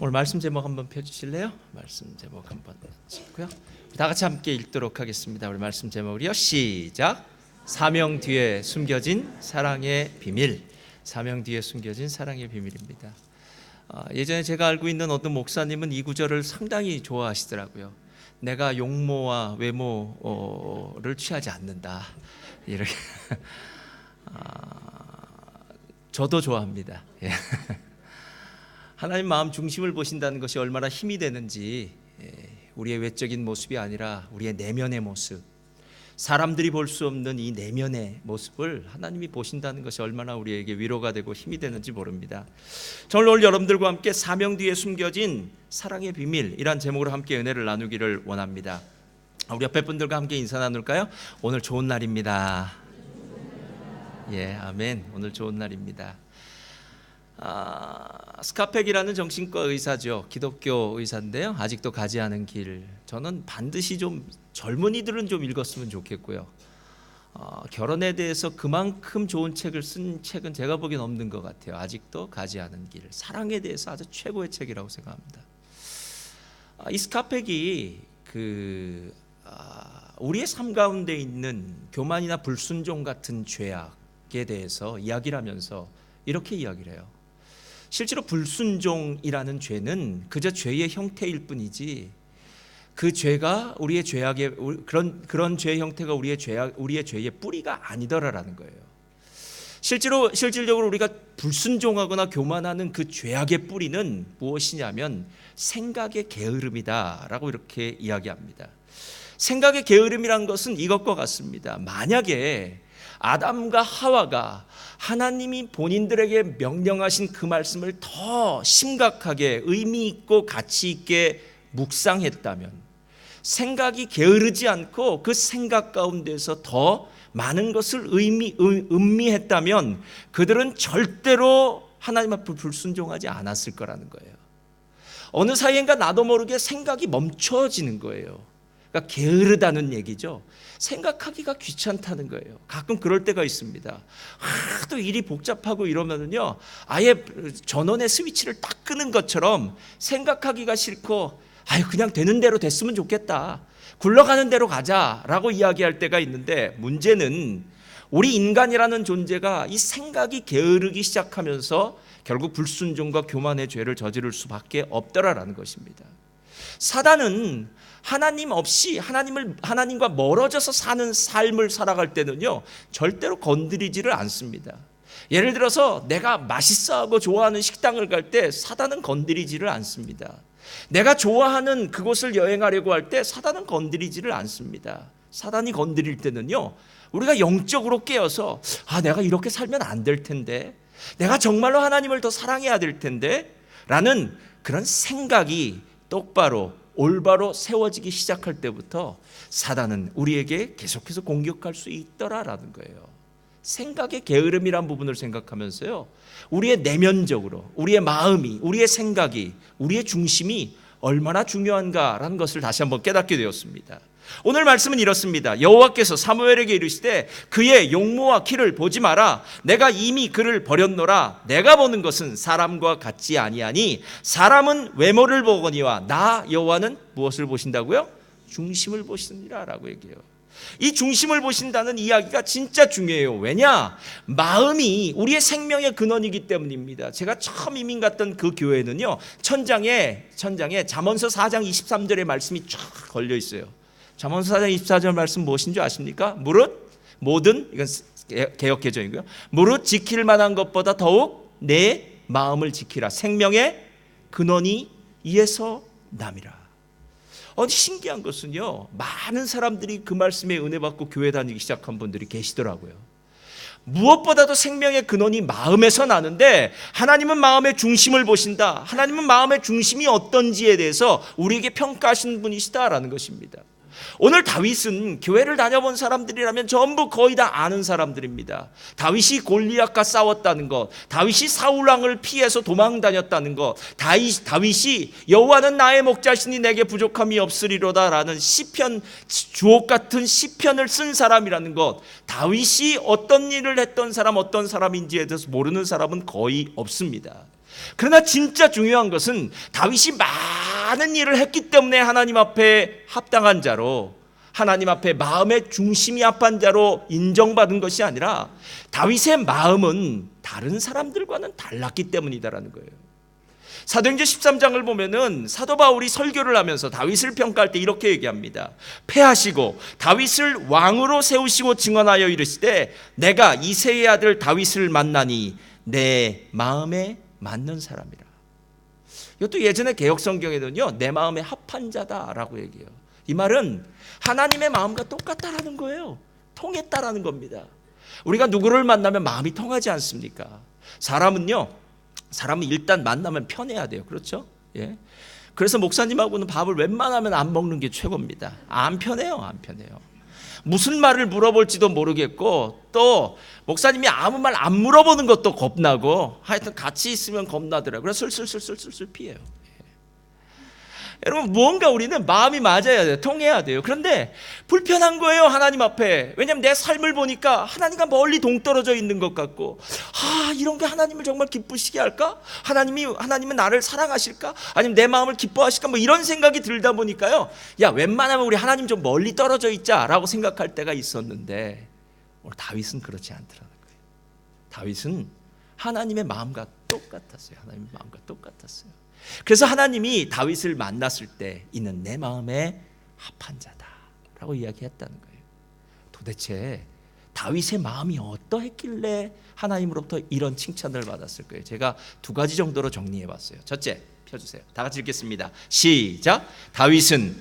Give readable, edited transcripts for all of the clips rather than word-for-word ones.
오늘 말씀 제목 한번 펴주실래요? 말씀 제목 한번 찍고요. 다 같이 함께 읽도록 하겠습니다. 우리 말씀 제목이요. 시작. 사명 뒤에 숨겨진 사랑의 비밀. 사명 뒤에 숨겨진 사랑의 비밀입니다. 예전에 제가 알고 있는 어떤 목사님은 이 구절을 상당히 좋아하시더라고요. 내가 용모와 외모를 취하지 않는다. 이렇게 저도 좋아합니다. 하나님 마음 중심을 보신다는 것이 얼마나 힘이 되는지, 우리의 외적인 모습이 아니라 우리의 내면의 모습, 사람들이 볼 수 없는 이 내면의 모습을 하나님이 보신다는 것이 얼마나 우리에게 위로가 되고 힘이 되는지 모릅니다. 저는 오늘 여러분들과 함께 사명 뒤에 숨겨진 사랑의 비밀이란 제목으로 함께 은혜를 나누기를 원합니다. 우리 옆에 분들과 함께 인사 나눌까요? 오늘 좋은 날입니다. 예, 아멘. 오늘 좋은 날입니다. 스카펙이라는 정신과 의사죠. 기독교 의사인데요. 아직도 가지 않은 길. 저는 반드시 좀 젊은이들은 좀 읽었으면 좋겠고요. 결혼에 대해서 그만큼 좋은 책을 쓴 책은 제가 보기엔 없는 것 같아요. 아직도 가지 않은 길. 사랑에 대해서 아주 최고의 책이라고 생각합니다. 이 스카펙이 우리의 삶 가운데 있는 교만이나 불순종 같은 죄악에 대해서 이야기를 하면서 이렇게 이야기를 해요. 실제로 불순종이라는 죄는 그저 죄의 형태일 뿐이지, 그 죄가 우리의 죄악의 그런 죄의 형태가 우리의 죄의 뿌리가 아니더라라는 거예요. 실질적으로 우리가 불순종하거나 교만하는 그 죄악의 뿌리는 무엇이냐면 생각의 게으름이다라고 이렇게 이야기합니다. 생각의 게으름이란 것은 이것과 같습니다. 만약에 아담과 하와가 하나님이 본인들에게 명령하신 그 말씀을 더 심각하게 의미 있고 가치 있게 묵상했다면, 생각이 게으르지 않고 그 생각 가운데서 더 많은 것을 음미했다면 그들은 절대로 하나님 앞에 불순종하지 않았을 거라는 거예요. 어느 사이인가 나도 모르게 생각이 멈춰지는 거예요. 그러니까 게으르다는 얘기죠. 생각하기가 귀찮다는 거예요. 가끔 그럴 때가 있습니다. 하도 일이 복잡하고 이러면은요, 아예 전원의 스위치를 딱 끄는 것처럼 생각하기가 싫고, 그냥 되는 대로 됐으면 좋겠다, 굴러가는 대로 가자라고 이야기할 때가 있는데, 문제는 우리 인간이라는 존재가 이 생각이 게으르기 시작하면서 결국 불순종과 교만의 죄를 저지를 수밖에 없더라라는 것입니다. 사단은 하나님 없이 하나님과 멀어져서 사는 삶을 살아갈 때는요, 절대로 건드리지를 않습니다. 예를 들어서 내가 맛있어하고 좋아하는 식당을 갈 때 사단은 건드리지를 않습니다. 내가 좋아하는 그곳을 여행하려고 할 때 사단은 건드리지를 않습니다. 사단이 건드릴 때는요, 우리가 영적으로 깨어서 내가 이렇게 살면 안 될 텐데, 내가 정말로 하나님을 더 사랑해야 될 텐데 라는 그런 생각이 똑바로 올바로 세워지기 시작할 때부터 사단은 우리에게 계속해서 공격할 수 있더라라는 거예요. 생각의 게으름이란 부분을 생각하면서요, 우리의 내면적으로 우리의 마음이, 우리의 생각이, 우리의 중심이 얼마나 중요한가라는 것을 다시 한번 깨닫게 되었습니다. 오늘 말씀은 이렇습니다. 여호와께서 사무엘에게 이르시되 그의 용모와 키를 보지 마라. 내가 이미 그를 버렸노라. 내가 보는 것은 사람과 같지 아니하니 사람은 외모를 보거니와 나 여호와는 무엇을 보신다고요? 중심을 보시느니라 라고 얘기해요. 이 중심을 보신다는 이야기가 진짜 중요해요. 왜냐? 마음이 우리의 생명의 근원이기 때문입니다. 제가 처음 이민 갔던 그 교회는요, 천장에 잠언서 4장 23절의 말씀이 쫙 걸려 있어요. 잠언서 4장 24절 말씀 무엇인 줄 아십니까? 무릇 모든, 이건 개역개정이고요, 무릇 지킬 만한 것보다 더욱 내 마음을 지키라. 생명의 근원이 이에서 남이라. 신기한 것은요, 많은 사람들이 그 말씀에 은혜 받고 교회 다니기 시작한 분들이 계시더라고요. 무엇보다도 생명의 근원이 마음에서 나는데, 하나님은 마음의 중심을 보신다. 하나님은 마음의 중심이 어떤지에 대해서 우리에게 평가하시는 분이시다라는 것입니다. 오늘 다윗은 교회를 다녀본 사람들이라면 전부 거의 다 아는 사람들입니다. 다윗이 골리앗과 싸웠다는 것, 다윗이 사울왕을 피해서 도망 다녔다는 것, 다윗이 여호와는 나의 목자시니 내게 부족함이 없으리로다라는 시편, 주옥 같은 시편을 쓴 사람이라는 것, 다윗이 어떤 일을 했던 사람, 어떤 사람인지에 대해서 모르는 사람은 거의 없습니다. 그러나 진짜 중요한 것은 다윗이 많은 일을 했기 때문에 하나님 앞에 합당한 자로, 하나님 앞에 마음의 중심이 합한 자로 인정받은 것이 아니라 다윗의 마음은 다른 사람들과는 달랐기 때문이다라는 거예요. 사도행전 13장을 보면은 사도 바울이 설교를 하면서 다윗을 평가할 때 이렇게 얘기합니다. 패하시고 다윗을 왕으로 세우시고 증언하여 이르시되 내가 이새의 아들 다윗을 만나니 내 마음에 맞는 사람이라. 이것도 예전에 개역성경에는요, 내 마음에 합한 자다라고 얘기해요. 이 말은 하나님의 마음과 똑같다라는 거예요. 통했다라는 겁니다. 우리가 누구를 만나면 마음이 통하지 않습니까? 사람은 일단 만나면 편해야 돼요. 그렇죠? 예. 그래서 목사님하고는 밥을 웬만하면 안 먹는 게 최고입니다. 안 편해요. 무슨 말을 물어볼지도 모르겠고, 또 목사님이 아무 말 안 물어보는 것도 겁나고, 하여튼 같이 있으면 겁나더라고요. 그래서 슬슬 피해요. 여러분, 무언가 우리는 마음이 맞아야 돼요. 통해야 돼요. 그런데 불편한 거예요, 하나님 앞에. 왜냐하면 내 삶을 보니까 하나님과 멀리 동떨어져 있는 것 같고, 이런 게 하나님을 정말 기쁘시게 할까? 하나님은 나를 사랑하실까? 아니면 내 마음을 기뻐하실까? 뭐 이런 생각이 들다 보니까요, 야, 웬만하면 우리 하나님 좀 멀리 떨어져 있자라고 생각할 때가 있었는데, 오늘 다윗은 그렇지 않더라는 거예요. 다윗은 하나님의 마음과 똑같았어요. 그래서 하나님이 다윗을 만났을 때 이는 내 마음에 합한 자다라고 이야기했다는 거예요. 도대체 다윗의 마음이 어떠했길래 하나님으로부터 이런 칭찬을 받았을까요? 제가 두 가지 정도로 정리해봤어요. 첫째, 펴주세요. 다 같이 읽겠습니다. 시작. 다윗은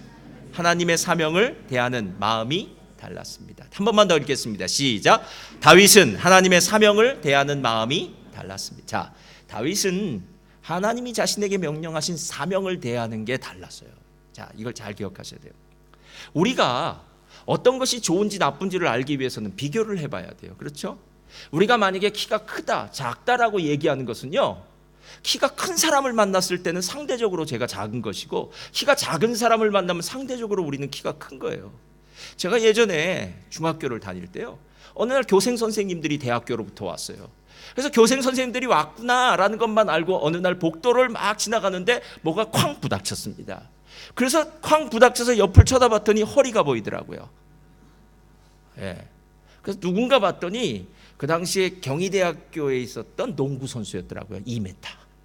하나님의 사명을 대하는 마음이 달랐습니다. 한 번만 더 읽겠습니다. 시작. 다윗은 하나님의 사명을 대하는 마음이 달랐습니다. 자, 다윗은 하나님이 자신에게 명령하신 사명을 대하는 게 달랐어요. 자, 이걸 잘 기억하셔야 돼요. 우리가 어떤 것이 좋은지 나쁜지를 알기 위해서는 비교를 해봐야 돼요. 그렇죠? 우리가 만약에 키가 크다, 작다라고 얘기하는 것은요, 키가 큰 사람을 만났을 때는 상대적으로 제가 작은 것이고, 키가 작은 사람을 만나면 상대적으로 우리는 키가 큰 거예요. 제가 예전에 중학교를 다닐 때요, 어느 날 교생 선생님들이 대학교로부터 왔어요. 그래서 교생 선생님들이 왔구나라는 것만 알고 어느 날 복도를 막 지나가는데 뭐가 쾅 부닥쳤습니다. 그래서 쾅 부닥쳐서 옆을 쳐다봤더니 허리가 보이더라고요. 예. 그래서 누군가 봤더니 그 당시에 경희대학교에 있었던 농구 선수였더라고요. 2m.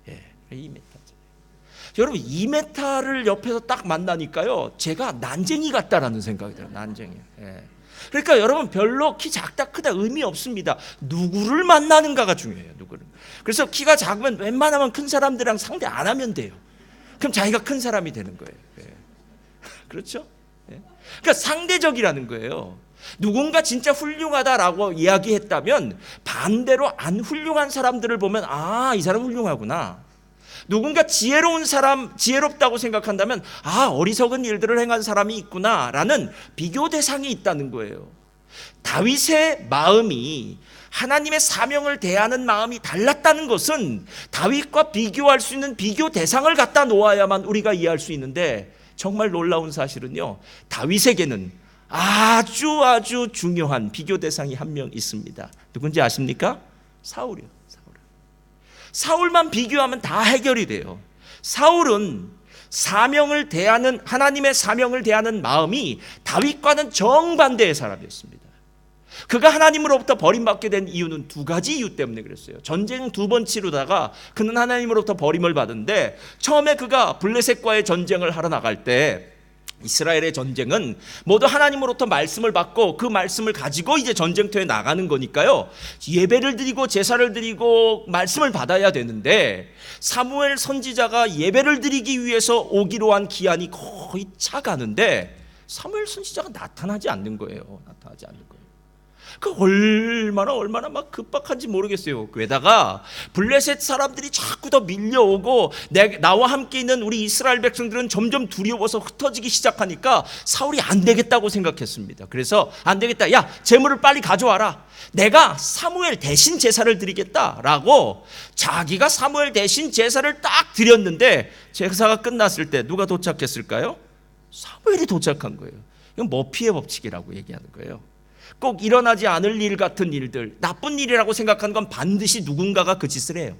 예. 2m. 여러분, 2m를 옆에서 딱 만나니까요, 제가 난쟁이 같다라는 생각이 들어요. 난쟁이. 예. 그러니까 여러분, 별로 키 작다 크다 의미 없습니다. 누구를 만나는가가 중요해요. 누구를. 그래서 키가 작으면 웬만하면 큰 사람들이랑 상대 안 하면 돼요. 그럼 자기가 큰 사람이 되는 거예요. 예. 그렇죠? 예. 그러니까 상대적이라는 거예요. 누군가 진짜 훌륭하다라고 이야기했다면 반대로 안 훌륭한 사람들을 보면 이 사람 훌륭하구나. 누군가 지혜로운 사람, 지혜롭다고 생각한다면 어리석은 일들을 행한 사람이 있구나라는 비교 대상이 있다는 거예요. 다윗의 마음이 하나님의 사명을 대하는 마음이 달랐다는 것은 다윗과 비교할 수 있는 비교 대상을 갖다 놓아야만 우리가 이해할 수 있는데, 정말 놀라운 사실은요, 다윗에게는 아주 중요한 비교 대상이 한 명 있습니다. 누군지 아십니까? 사울이요. 사울만 비교하면 다 해결이 돼요. 사울은 하나님의 사명을 대하는 마음이 다윗과는 정반대의 사람이었습니다. 그가 하나님으로부터 버림받게 된 이유는 두 가지 이유 때문에 그랬어요. 전쟁 2번 치르다가 그는 하나님으로부터 버림을 받은데, 처음에 그가 블레셋과의 전쟁을 하러 나갈 때, 이스라엘의 전쟁은 모두 하나님으로부터 말씀을 받고 그 말씀을 가지고 이제 전쟁터에 나가는 거니까요, 예배를 드리고 제사를 드리고 말씀을 받아야 되는데, 사무엘 선지자가 예배를 드리기 위해서 오기로 한 기한이 거의 차가는데 사무엘 선지자가 나타나지 않는 거예요. 그 얼마나 막 급박한지 모르겠어요. 게다가 블레셋 사람들이 자꾸 더 밀려오고 나와 함께 있는 우리 이스라엘 백성들은 점점 두려워서 흩어지기 시작하니까 사울이 안 되겠다고 생각했습니다. 그래서 안 되겠다, 야, 제물을 빨리 가져와라, 내가 사무엘 대신 제사를 드리겠다라고 자기가 사무엘 대신 제사를 딱 드렸는데, 제사가 끝났을 때 누가 도착했을까요? 사무엘이 도착한 거예요. 이건 머피의 법칙이라고 얘기하는 거예요. 꼭 일어나지 않을 일 같은 일들, 나쁜 일이라고 생각하는 건 반드시 누군가가 그 짓을 해요.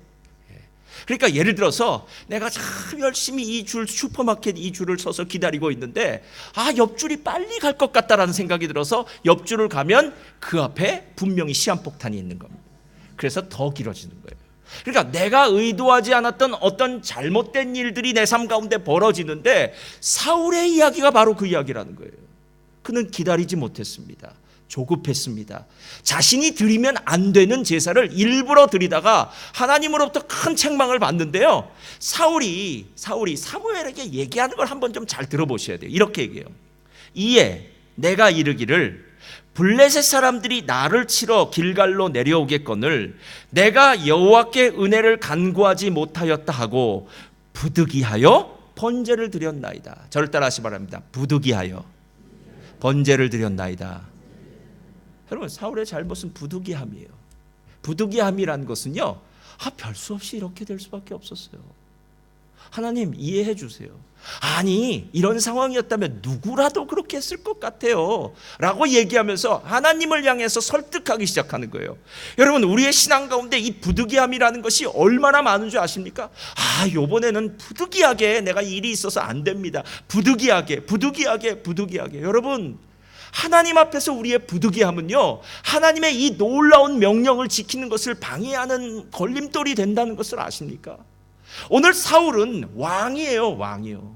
그러니까 예를 들어서 내가 참 열심히 슈퍼마켓 이 줄을 서서 기다리고 있는데 옆줄이 빨리 갈 것 같다라는 생각이 들어서 옆줄을 가면 그 앞에 분명히 시한폭탄이 있는 겁니다. 그래서 더 길어지는 거예요. 그러니까 내가 의도하지 않았던 어떤 잘못된 일들이 내 삶 가운데 벌어지는데 사울의 이야기가 바로 그 이야기라는 거예요. 그는 기다리지 못했습니다. 조급했습니다. 자신이 드리면 안 되는 제사를 일부러 드리다가 하나님으로부터 큰 책망을 받는데요. 사울이 사무엘에게 얘기하는 걸 한번 좀 잘 들어보셔야 돼요. 이렇게 얘기해요. 이에 내가 이르기를 블레셋 사람들이 나를 치러 길갈로 내려오겠거늘 내가 여호와께 은혜를 간구하지 못하였다 하고 부득이하여 번제를 드렸나이다. 저를 따라하시 바랍니다. 부득이하여 번제를 드렸나이다. 여러분, 사울의 잘못은 부득이함이에요. 부득이함이라는 것은요, 별 수 없이 이렇게 될 수밖에 없었어요. 하나님 이해해 주세요. 아니, 이런 상황이었다면 누구라도 그렇게 했을 것 같아요 라고 얘기하면서 하나님을 향해서 설득하기 시작하는 거예요. 여러분, 우리의 신앙 가운데 이 부득이함이라는 것이 얼마나 많은 줄 아십니까? 요번에는 부득이하게 내가 일이 있어서 안 됩니다. 부득이하게. 여러분, 하나님 앞에서 우리의 부득이함은요, 하나님의 이 놀라운 명령을 지키는 것을 방해하는 걸림돌이 된다는 것을 아십니까? 오늘 사울은 왕이에요.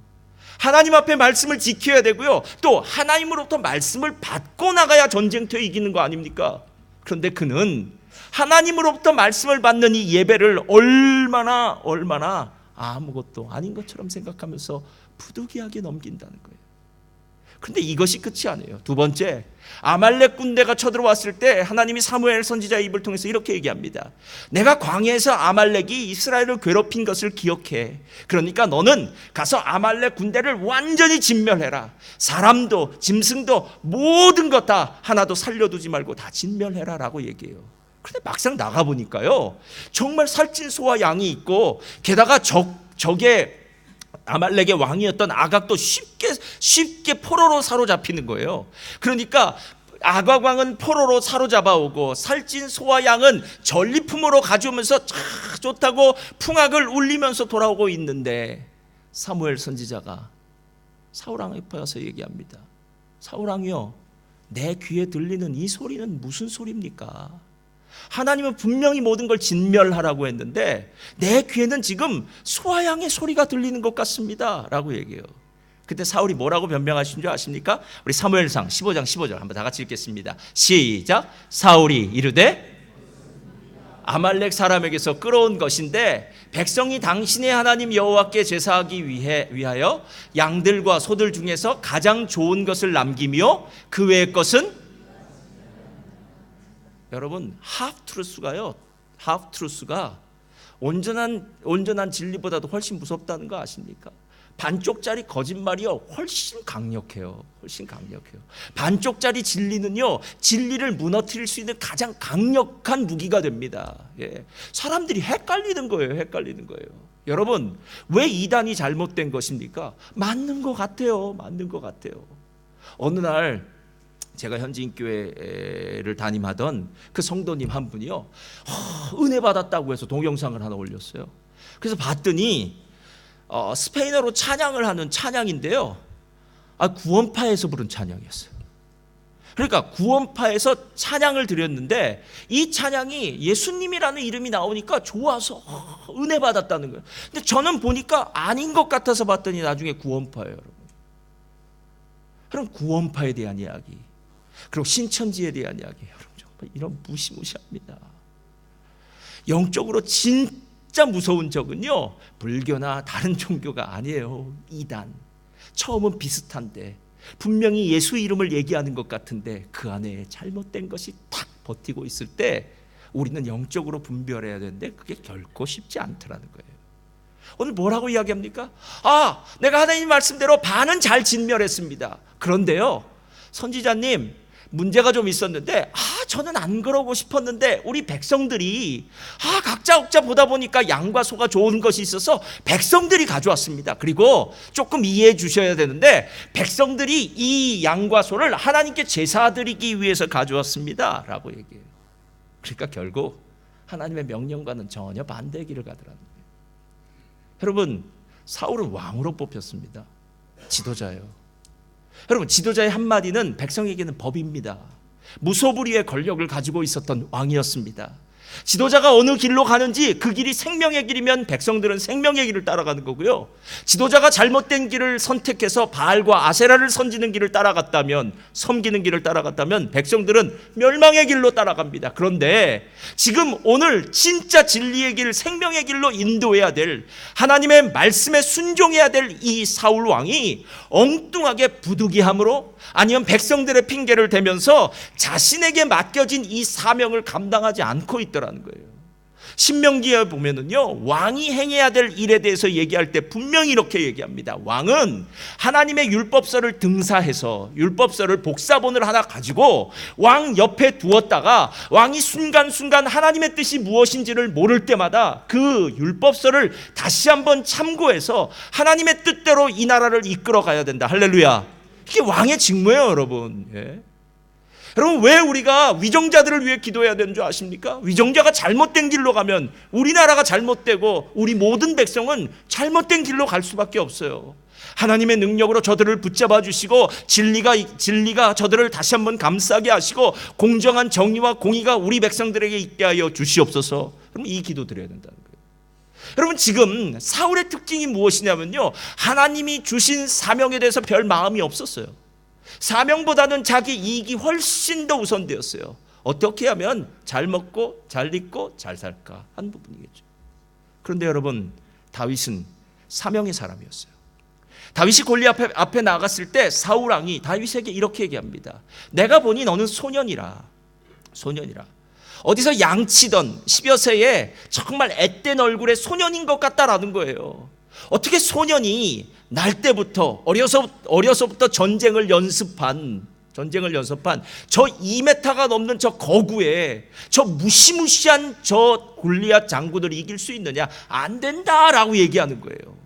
하나님 앞에 말씀을 지켜야 되고요, 또 하나님으로부터 말씀을 받고 나가야 전쟁터에 이기는 거 아닙니까? 그런데 그는 하나님으로부터 말씀을 받는 이 예배를 얼마나 아무것도 아닌 것처럼 생각하면서 부득이하게 넘긴다는 거예요. 그런데 이것이 끝이 아니에요. 두 번째, 아말렉 군대가 쳐들어왔을 때 하나님이 사무엘 선지자의 입을 통해서 이렇게 얘기합니다. 내가 광야에서 아말렉이 이스라엘을 괴롭힌 것을 기억해. 그러니까 너는 가서 아말렉 군대를 완전히 진멸해라. 사람도 짐승도 모든 것 다 하나도 살려두지 말고 다 진멸해라 라고 얘기해요. 그런데 막상 나가보니까요, 정말 살찐소와 양이 있고, 게다가 적의 아말렉의 왕이었던 아각도 쉽게 포로로 사로잡히는 거예요. 그러니까 아각 왕은 포로로 사로잡아오고 살찐 소와 양은 전리품으로 가져오면서 좋다고 풍악을 울리면서 돌아오고 있는데, 사무엘 선지자가 사울 왕에 와서 얘기합니다. 사울 왕이요, 내 귀에 들리는 이 소리는 무슨 소리입니까? 하나님은 분명히 모든 걸 진멸하라고 했는데 내 귀에는 지금 소와 양의 소리가 들리는 것 같습니다 라고 얘기해요. 그때 사울이 뭐라고 변명하신 줄 아십니까? 우리 사무엘상 15장 15절 한번 다 같이 읽겠습니다. 시작. 사울이 이르되 아말렉 사람에게서 끌어온 것인데 백성이 당신의 하나님 여호와께 제사하기 위하여 양들과 소들 중에서 가장 좋은 것을 남기며 그 외의 것은, 여러분, 하프트루스가 온전한 진리보다도 훨씬 무섭다는 거 아십니까? 반쪽짜리 거짓말이요, 훨씬 강력해요. 반쪽짜리 진리는요, 진리를 무너뜨릴 수 있는 가장 강력한 무기가 됩니다. 사람들이 헷갈리는 거예요. 여러분, 왜 이단이 잘못된 것입니까? 맞는 것 같아요. 어느 날 제가 현지인교회를 담임하던 그 성도님 한 분이요, 은혜 받았다고 해서 동영상을 하나 올렸어요. 그래서 봤더니 스페인어로 찬양을 하는 찬양인데요, 구원파에서 부른 찬양이었어요. 그러니까 구원파에서 찬양을 드렸는데 이 찬양이 예수님이라는 이름이 나오니까 좋아서 은혜 받았다는 거예요. 근데 저는 보니까 아닌 것 같아서 봤더니 나중에 구원파예요. 여러분, 그럼 구원파에 대한 이야기, 그리고 신천지에 대한 이야기, 여러분 정말 이런 무시무시합니다. 영적으로 진짜 무서운 적은요, 불교나 다른 종교가 아니에요. 이단. 처음은 비슷한데 분명히 예수 이름을 얘기하는 것 같은데 그 안에 잘못된 것이 탁 버티고 있을 때 우리는 영적으로 분별해야 되는데 그게 결코 쉽지 않더라는 거예요. 오늘 뭐라고 이야기합니까? 내가 하나님 말씀대로 반은 잘 진멸했습니다. 그런데요, 선지자님, 문제가 좀 있었는데 저는 안 그러고 싶었는데 우리 백성들이 각자 보다 보니까 양과 소가 좋은 것이 있어서 백성들이 가져왔습니다. 그리고 조금 이해해 주셔야 되는데 백성들이 이 양과 소를 하나님께 제사 드리기 위해서 가져왔습니다 라고 얘기해요. 그러니까 결국 하나님의 명령과는 전혀 반대의 길을 가더라는 거예요. 여러분, 사울은 왕으로 뽑혔습니다. 지도자예요. 여러분, 지도자의 한마디는 백성에게는 법입니다. 무소불위의 권력을 가지고 있었던 왕이었습니다. 지도자가 어느 길로 가는지 그 길이 생명의 길이면 백성들은 생명의 길을 따라가는 거고요. 지도자가 잘못된 길을 선택해서 바알과 아세라를 섬기는 길을 따라갔다면 백성들은 멸망의 길로 따라갑니다. 그런데 지금 오늘 진짜 진리의 길, 생명의 길로 인도해야 될, 하나님의 말씀에 순종해야 될 이 사울 왕이 엉뚱하게 부득이함으로 아니면 백성들의 핑계를 대면서 자신에게 맡겨진 이 사명을 감당하지 않고 있더라는 거예요. 신명기에 보면은요, 왕이 행해야 될 일에 대해서 얘기할 때 분명히 이렇게 얘기합니다. 왕은 하나님의 율법서를 등사해서 율법서를 복사본을 하나 가지고 왕 옆에 두었다가 왕이 순간순간 하나님의 뜻이 무엇인지를 모를 때마다 그 율법서를 다시 한번 참고해서 하나님의 뜻대로 이 나라를 이끌어 가야 된다. 할렐루야. 이게 왕의 직무예요, 여러분. 예. 여러분, 왜 우리가 위정자들을 위해 기도해야 되는 줄 아십니까? 위정자가 잘못된 길로 가면 우리나라가 잘못되고 우리 모든 백성은 잘못된 길로 갈 수밖에 없어요. 하나님의 능력으로 저들을 붙잡아 주시고 진리가 저들을 다시 한번 감싸게 하시고 공정한 정의와 공의가 우리 백성들에게 있게 하여 주시옵소서. 그럼 이 기도 드려야 된다는 거예요. 여러분, 지금 사울의 특징이 무엇이냐면요, 하나님이 주신 사명에 대해서 별 마음이 없었어요. 사명보다는 자기 이익이 훨씬 더 우선되었어요. 어떻게 하면 잘 먹고 잘 입고 잘 살까 한 부분이겠죠. 그런데 여러분, 다윗은 사명의 사람이었어요. 다윗이 골리앗 앞에 나갔을 때 사울 왕이 다윗에게 이렇게 얘기합니다. 내가 보니 너는 소년이라. 어디서 양치던 10여 세에 정말 앳된 얼굴의 소년인 것 같다라는 거예요. 어떻게 소년이 날 때부터 어려서부터 전쟁을 연습한 저 2m가 넘는 저 거구에 저 무시무시한 저 골리앗 장군을 이길 수 있느냐? 안 된다라고 얘기하는 거예요.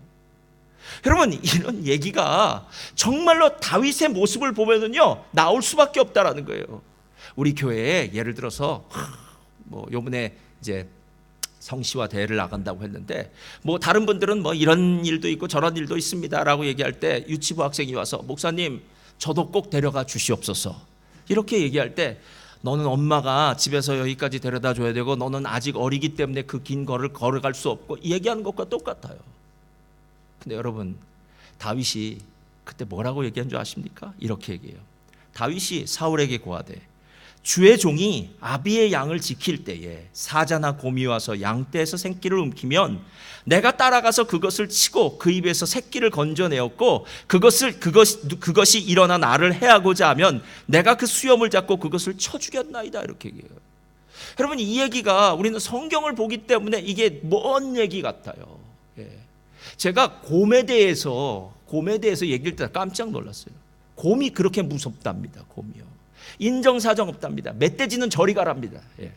여러분, 이런 얘기가 정말로 다윗의 모습을 보면은요, 나올 수밖에 없다라는 거예요. 우리 교회에 예를 들어서 요번에 이제 성시와 대회를 나간다고 했는데 다른 분들은 이런 일도 있고 저런 일도 있습니다라고 얘기할 때 유치부 학생이 와서 목사님 저도 꼭 데려가 주시옵소서 이렇게 얘기할 때 너는 엄마가 집에서 여기까지 데려다 줘야 되고 너는 아직 어리기 때문에 그 긴 거리를 걸어갈 수 없고 얘기하는 것과 똑같아요. 근데 여러분, 다윗이 그때 뭐라고 얘기한 줄 아십니까? 이렇게 얘기해요. 다윗이 사울에게 고하되 주의 종이 아비의 양을 지킬 때에 사자나 곰이 와서 양떼에서 새끼를 움키면 내가 따라가서 그것을 치고 그 입에서 새끼를 건져내었고 그것이 일어나 나를 해하고자 하면 내가 그 수염을 잡고 그것을 쳐 죽였나이다. 이렇게 얘기해요. 여러분, 이 얘기가 우리는 성경을 보기 때문에 이게 먼 얘기 같아요. 예. 제가 곰에 대해서 얘기할 때 깜짝 놀랐어요. 곰이 그렇게 무섭답니다. 곰이요. 인정사정 없답니다. 멧돼지는 저리 가랍니다. 예.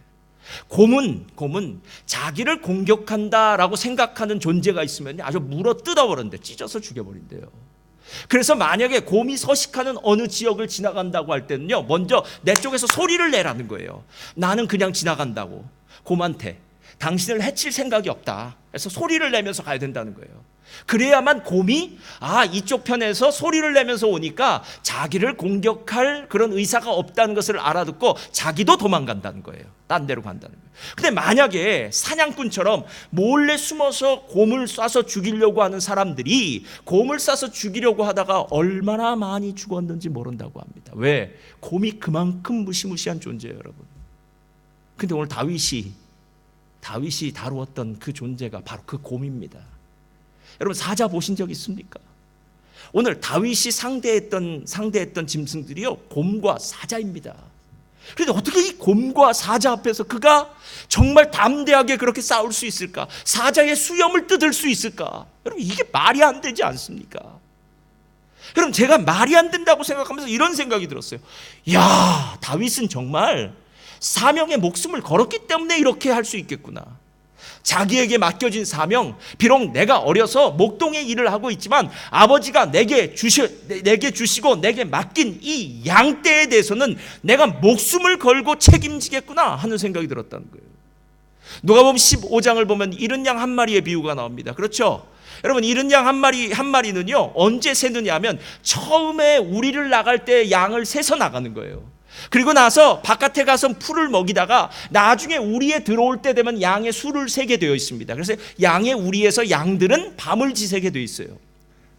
곰은 자기를 공격한다라고 생각하는 존재가 있으면 아주 물어 뜯어버린대, 찢어서 죽여버린대요. 그래서 만약에 곰이 서식하는 어느 지역을 지나간다고 할 때는요, 먼저 내 쪽에서 소리를 내라는 거예요. 나는 그냥 지나간다고. 곰한테 당신을 해칠 생각이 없다. 그래서 소리를 내면서 가야 된다는 거예요. 그래야만 곰이 이쪽 편에서 소리를 내면서 오니까 자기를 공격할 그런 의사가 없다는 것을 알아듣고 자기도 도망간다는 거예요. 딴 데로 간다는 거예요. 근데 만약에 사냥꾼처럼 몰래 숨어서 곰을 쏴서 죽이려고 하는 사람들이 곰을 쏴서 죽이려고 하다가 얼마나 많이 죽었는지 모른다고 합니다. 왜? 곰이 그만큼 무시무시한 존재예요, 여러분. 근데 오늘 다윗이 다루었던 그 존재가 바로 그 곰입니다. 여러분, 사자 보신 적 있습니까? 오늘 다윗이 상대했던 짐승들이요, 곰과 사자입니다. 그런데 어떻게 이 곰과 사자 앞에서 그가 정말 담대하게 그렇게 싸울 수 있을까? 사자의 수염을 뜯을 수 있을까? 여러분, 이게 말이 안 되지 않습니까? 여러분, 제가 말이 안 된다고 생각하면서 이런 생각이 들었어요. 야, 다윗은 정말 사명에 목숨을 걸었기 때문에 이렇게 할 수 있겠구나. 자기에게 맡겨진 사명, 비록 내가 어려서 목동의 일을 하고 있지만 아버지가 내게 주시고 내게 맡긴 이 양떼에 대해서는 내가 목숨을 걸고 책임지겠구나 하는 생각이 들었다는 거예요. 누가복음 15장을 보면 이른 양 한 마리의 비유가 나옵니다. 그렇죠? 여러분, 이른 양 한 마리는요 언제 세느냐 하면 처음에 우리를 나갈 때 양을 세서 나가는 거예요. 그리고 나서 바깥에 가서 풀을 먹이다가 나중에 우리에 들어올 때 되면 양의 수를 세게 되어 있습니다. 그래서 양의 우리에서 양들은 밤을 지새게 되어 있어요.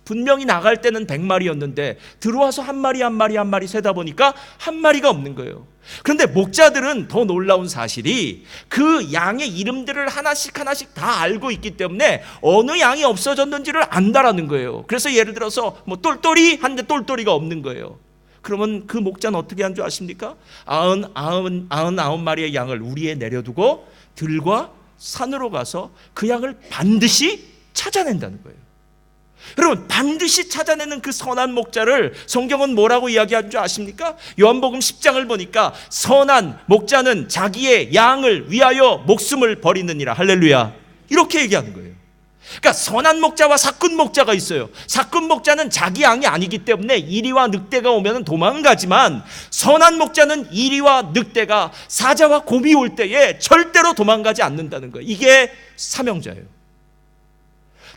분명히 나갈 때는 100마리였는데 들어와서 한 마리 세다 보니까 한 마리가 없는 거예요. 그런데 목자들은 더 놀라운 사실이 그 양의 이름들을 하나씩 다 알고 있기 때문에 어느 양이 없어졌는지를 안다라는 거예요. 그래서 예를 들어서 뭐 똘똘이 한데 똘똘이가 없는 거예요. 그러면 그 목자는 어떻게 한 줄 아십니까? 99마리의 양을 우리에 내려두고 들과 산으로 가서 그 양을 반드시 찾아낸다는 거예요. 여러분, 반드시 찾아내는 그 선한 목자를 성경은 뭐라고 이야기하는 줄 아십니까? 요한복음 10장을 보니까 선한 목자는 자기의 양을 위하여 목숨을 버리느니라. 할렐루야. 이렇게 얘기하는 거예요. 그러니까 선한 목자와 사꾼 목자가 있어요. 사꾼 목자는 자기 양이 아니기 때문에 이리와 늑대가 오면 도망가지만 선한 목자는 이리와 늑대가 사자와 곰이 올 때에 절대로 도망가지 않는다는 거예요. 이게 사명자예요.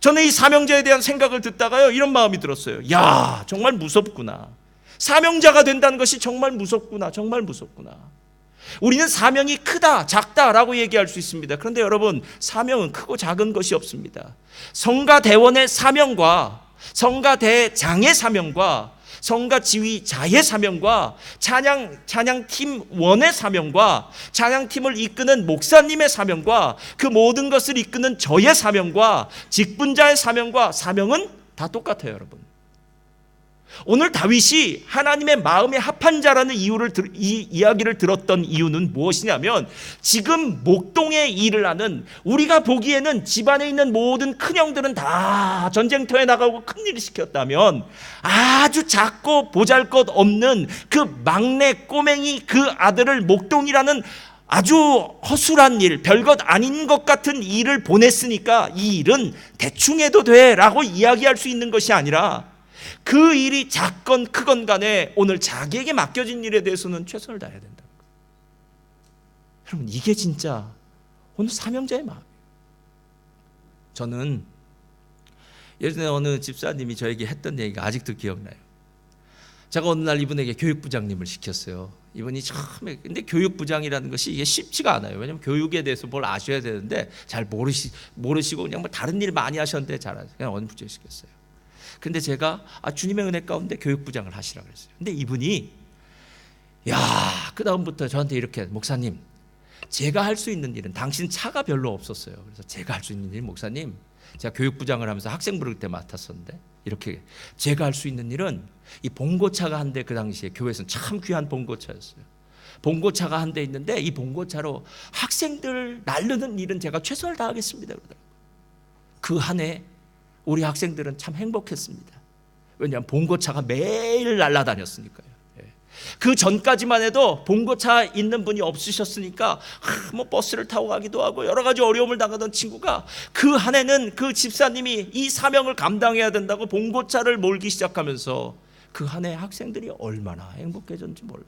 저는 이 사명자에 대한 생각을 듣다가요 이런 마음이 들었어요. 야, 정말 무섭구나. 사명자가 된다는 것이 정말 무섭구나. 정말 무섭구나. 우리는 사명이 크다 작다라고 얘기할 수 있습니다. 그런데 여러분, 사명은 크고 작은 것이 없습니다. 성가대원의 사명과 성가대장의 사명과 성가지휘자의 사명과 찬양팀원의 사명과 찬양팀을 이끄는 목사님의 사명과 그 모든 것을 이끄는 저의 사명과 직분자의 사명은 다 똑같아요. 여러분, 오늘 다윗이 하나님의 마음에 합한 자라는 이야기를 들었던 이유는 무엇이냐면, 지금 목동에 일을 하는, 우리가 보기에는 집안에 있는 모든 큰형들은 다 전쟁터에 나가고 큰일을 시켰다면 아주 작고 보잘것없는 그 막내 꼬맹이 그 아들을 목동이라는 아주 허술한 일, 별것 아닌 것 같은 일을 보냈으니까 이 일은 대충 해도 돼 라고 이야기할 수 있는 것이 아니라, 그 일이 작건 크건 간에 오늘 자기에게 맡겨진 일에 대해서는 최선을 다해야 된다. 여러분, 이게 진짜 오늘 사명자의 마음이에요. 저는 예전에 어느 집사님이 저에게 했던 얘기가 아직도 기억나요. 제가 어느 날 이분에게 교육부장님을 시켰어요. 이분이 처음에, 근데 교육부장이라는 것이 이게 쉽지가 않아요. 왜냐하면 교육에 대해서 뭘 아셔야 되는데 잘 모르시고 그냥 뭐 다른 일 많이 하셨는데 그냥 어느 부장을 시켰어요. 근데 제가 주님의 은혜 가운데 교육부장을 하시라고 그랬어요. 근데 이분이 그 다음부터 저한테 이렇게, 목사님, 제가 할 수 있는 일은, 당신 차가 별로 없었어요. 그래서 제가 할 수 있는 일, 목사님, 제가 교육부장을 하면서 학생 부를 때 맡았었는데 이렇게 제가 할 수 있는 일은 이 봉고차가 한 대, 그 당시에 교회에서는 참 귀한 봉고차였어요. 봉고차가 한 대 있는데 이 봉고차로 학생들 날르는 일은 제가 최선을 다하겠습니다. 그 한 해 우리 학생들은 참 행복했습니다. 왜냐하면 봉고차가 매일 날아다녔으니까요. 그 전까지만 해도 봉고차 있는 분이 없으셨으니까 뭐 버스를 타고 가기도 하고 여러 가지 어려움을 당하던 친구가 그 한 해는 그 집사님이 이 사명을 감당해야 된다고 봉고차를 몰기 시작하면서 그 한 해 학생들이 얼마나 행복해졌는지 몰라요.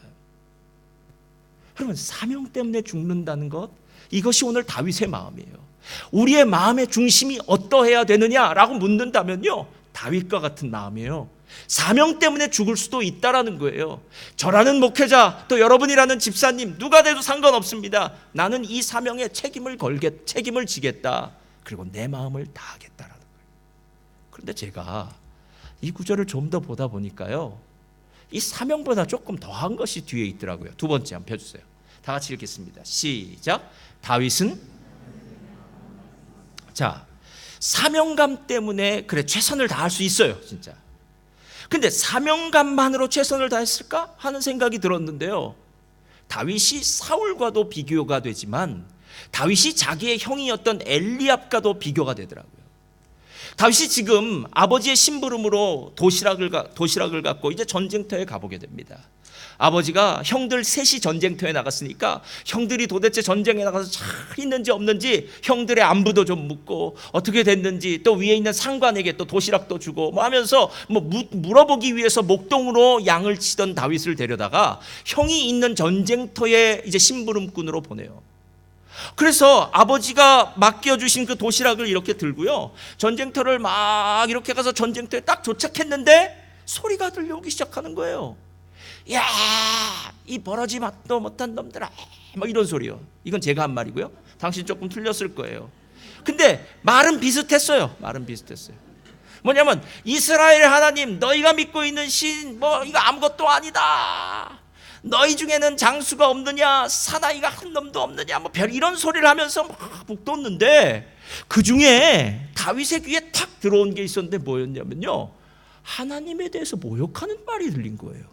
여러분, 사명 때문에 죽는다는 것, 이것이 오늘 다윗의 마음이에요. 우리의 마음의 중심이 어떠해야 되느냐라고 묻는다면요, 다윗과 같은 마음이에요. 사명 때문에 죽을 수도 있다라는 거예요. 저라는 목회자, 또 여러분이라는 집사님, 누가 돼도 상관없습니다. 나는 이 사명에 책임을 지겠다. 그리고 내 마음을 다하겠다라는 거예요. 그런데 제가 이 구절을 좀 더 보다 보니까요, 이 사명보다 조금 더한 것이 뒤에 있더라고요. 두 번째 한번 펴주세요. 다 같이 읽겠습니다. 시작. 다윗은 사명감 때문에 최선을 다할 수 있어요, 진짜. 근데 사명감만으로 최선을 다했을까 하는 생각이 들었는데요, 다윗이 사울과도 비교가 되지만 다윗이 자기의 형이었던 엘리압과도 비교가 되더라고요. 다윗이 지금 아버지의 심부름으로 도시락을 갖고 이제 전쟁터에 가보게 됩니다. 아버지가 형들 셋이 전쟁터에 나갔으니까 형들이 도대체 전쟁에 나가서 잘 있는지 없는지 형들의 안부도 좀 묻고 어떻게 됐는지, 또 위에 있는 상관에게 또 도시락도 주고 뭐 하면서 물어보기 위해서 목동으로 양을 치던 다윗을 데려다가 형이 있는 전쟁터에 이제 심부름꾼으로 보내요. 그래서 아버지가 맡겨주신 그 도시락을 이렇게 들고요, 전쟁터를 막 이렇게 가서 전쟁터에 딱 도착했는데 소리가 들려오기 시작하는 거예요. 야, 이 버러지 맛도 못한 놈들아, 막 이런 소리요. 이건 제가 한 말이고요, 당신 조금 틀렸을 거예요. 근데 말은 비슷했어요. 말은 비슷했어요. 뭐냐면 이스라엘 하나님, 너희가 믿고 있는 신 뭐 이거 아무것도 아니다. 너희 중에는 장수가 없느냐, 사나이가 한 놈도 없느냐, 뭐 별 이런 소리를 하면서 막 북돋는데, 그 중에 다윗의 귀에 탁 들어온 게 있었는데 뭐였냐면요, 하나님에 대해서 모욕하는 말이 들린 거예요.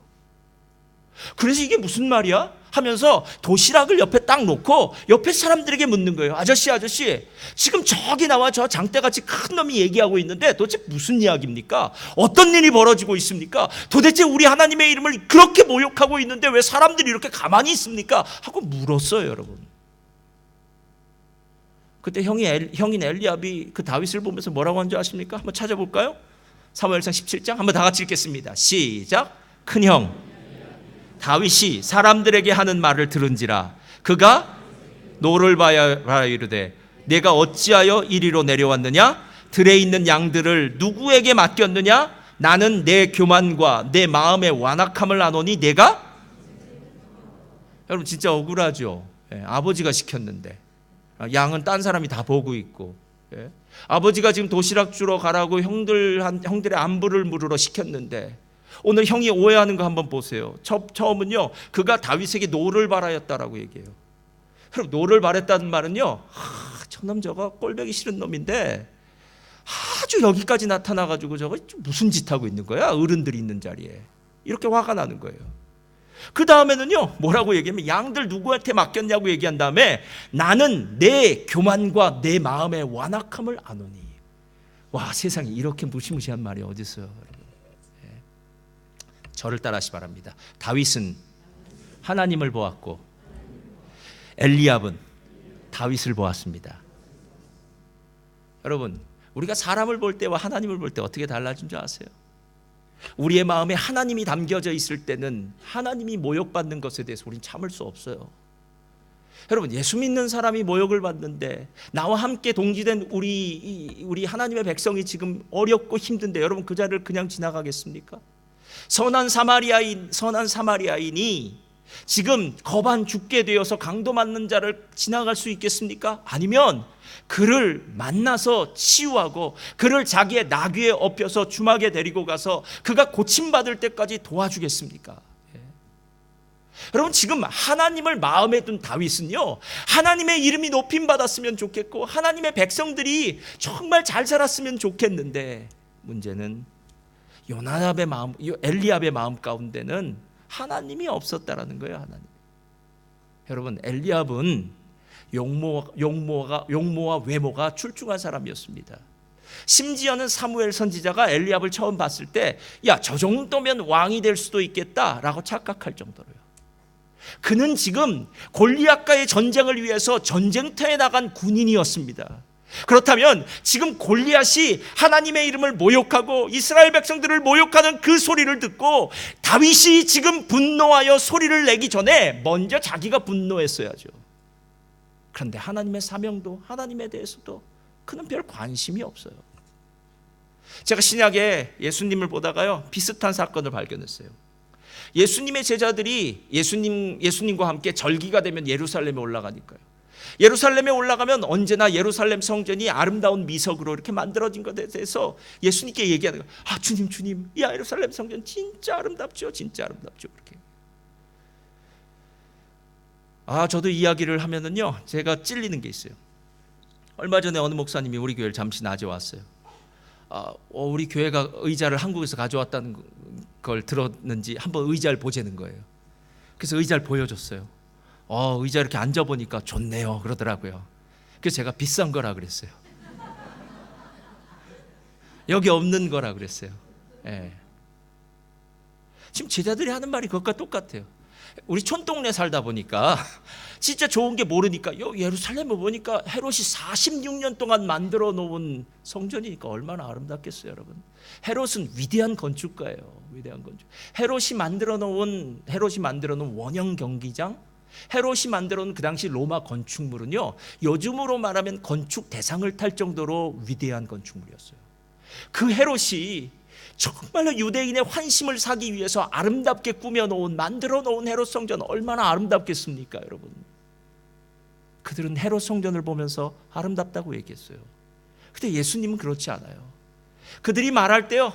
그래서 이게 무슨 말이야? 하면서 도시락을 옆에 딱 놓고 옆에 사람들에게 묻는 거예요. 아저씨, 지금 저기 나와 저 장대같이 큰 놈이 얘기하고 있는데 도대체 무슨 이야기입니까? 어떤 일이 벌어지고 있습니까? 도대체 우리 하나님의 이름을 그렇게 모욕하고 있는데 왜 사람들이 이렇게 가만히 있습니까? 하고 물었어요, 여러분. 그때 형인 엘리압이 그 다윗을 보면서 뭐라고 한 줄 아십니까? 한번 찾아볼까요? 사무엘상 17장 한번 다 같이 읽겠습니다. 시작. 큰형 다윗이 사람들에게 하는 말을 들은지라 그가 노를 바라 이르되 내가 어찌하여 이리로 내려왔느냐? 들에 있는 양들을 누구에게 맡겼느냐? 나는 내 교만과 내 마음의 완악함을 아노니 내가, 여러분 진짜 억울하죠. 아버지가 시켰는데 양은 딴 사람이 다 보고 있고, 아버지가 지금 도시락 주러 가라고 형들의 안부를 물으러 시켰는데, 오늘 형이 오해하는 거 한번 보세요. 처음은요, 그가 다윗에게 노를 바라였다라고 얘기해요. 그럼 노를 바랬다는 말은요, 저놈 저거 꼴보기 싫은 놈인데 아주 여기까지 나타나가지고 저거 무슨 짓 하고 있는 거야? 어른들이 있는 자리에. 이렇게 화가 나는 거예요. 그 다음에는요, 뭐라고 얘기하면 양들 누구한테 맡겼냐고 얘기한 다음에 나는 내 교만과 내 마음의 완악함을 아노니. 와, 세상에 이렇게 무시무시한 말이 어디 있어요? 저를 따라하시 바랍니다. 다윗은 하나님을 보았고 엘리압은 다윗을 보았습니다. 여러분, 우리가 사람을 볼 때와 하나님을 볼 때 어떻게 달라진 줄 아세요? 우리의 마음에 하나님이 담겨져 있을 때는 하나님이 모욕받는 것에 대해서 우리는 참을 수 없어요. 여러분, 예수 믿는 사람이 모욕을 받는데 나와 함께 동지된 우리 하나님의 백성이 지금 어렵고 힘든데 여러분 그 자리를 그냥 지나가겠습니까? 선한 사마리아인이 지금 거반 죽게 되어서 강도 맞는 자를 지나갈 수 있겠습니까? 아니면 그를 만나서 치유하고 그를 자기의 나귀에 업혀서 주막에 데리고 가서 그가 고침받을 때까지 도와주겠습니까? 여러분, 지금 하나님을 마음에 둔 다윗은요, 하나님의 이름이 높임받았으면 좋겠고 하나님의 백성들이 정말 잘 살았으면 좋겠는데, 문제는 엘리압의 마음 가운데는 하나님이 없었다라는 거예요. 하나님. 여러분, 엘리압은 용모와 외모가 출중한 사람이었습니다. 심지어는 사무엘 선지자가 엘리압을 처음 봤을 때, 야, 저 정도면 왕이 될 수도 있겠다라고 착각할 정도로요. 그는 지금 골리앗과의 전쟁을 위해서 전쟁터에 나간 군인이었습니다. 그렇다면 지금 골리앗이 하나님의 이름을 모욕하고 이스라엘 백성들을 모욕하는 그 소리를 듣고 다윗이 지금 분노하여 소리를 내기 전에 먼저 자기가 분노했어야죠. 그런데 하나님의 사명도 하나님에 대해서도 그는 별 관심이 없어요. 제가 신약에 예수님을 보다가요, 비슷한 사건을 발견했어요. 예수님의 제자들이 예수님과 함께 절기가 되면 예루살렘에 올라가니까요. 예루살렘에 올라가면 언제나 예루살렘 성전이 아름다운 미석으로 이렇게 만들어진 것에 대해서 예수님께 얘기하는 거예요. 아, 주님, 이 예루살렘 성전 진짜 아름답죠, 진짜 아름답죠. 그렇게. 저도 이야기를 하면은요, 제가 찔리는 게 있어요. 얼마 전에 어느 목사님이 우리 교회를 잠시 낮에 왔어요. 우리 교회가 의자를 한국에서 가져왔다는 걸 들었는지 한번 의자를 보자는 거예요. 그래서 의자를 보여줬어요. 의자 이렇게 앉아보니까 좋네요 그러더라고요. 그래서 제가 비싼 거라 그랬어요. 여기 없는 거라 그랬어요. 지금 제자들이 하는 말이 그것과 똑같아요. 우리 촌동네 살다 보니까 진짜 좋은 게 모르니까 예루살렘을 보니까 헤롯이 46년 동안 만들어 놓은 성전이니까 얼마나 아름답겠어요, 여러분. 헤롯은 위대한 건축가예요. 위대한 건축. 헤롯이 만들어 놓은 원형 경기장, 헤롯이 만들어 놓은 그 당시 로마 건축물은요, 요즘으로 말하면 건축 대상을 탈 정도로 위대한 건축물이었어요. 그 헤롯이 정말로 유대인의 환심을 사기 위해서 아름답게 꾸며놓은, 만들어 놓은 헤롯 성전 얼마나 아름답겠습니까, 여러분? 그들은 헤롯 성전을 보면서 아름답다고 얘기했어요. 근데 예수님은 그렇지 않아요. 그들이 말할 때요,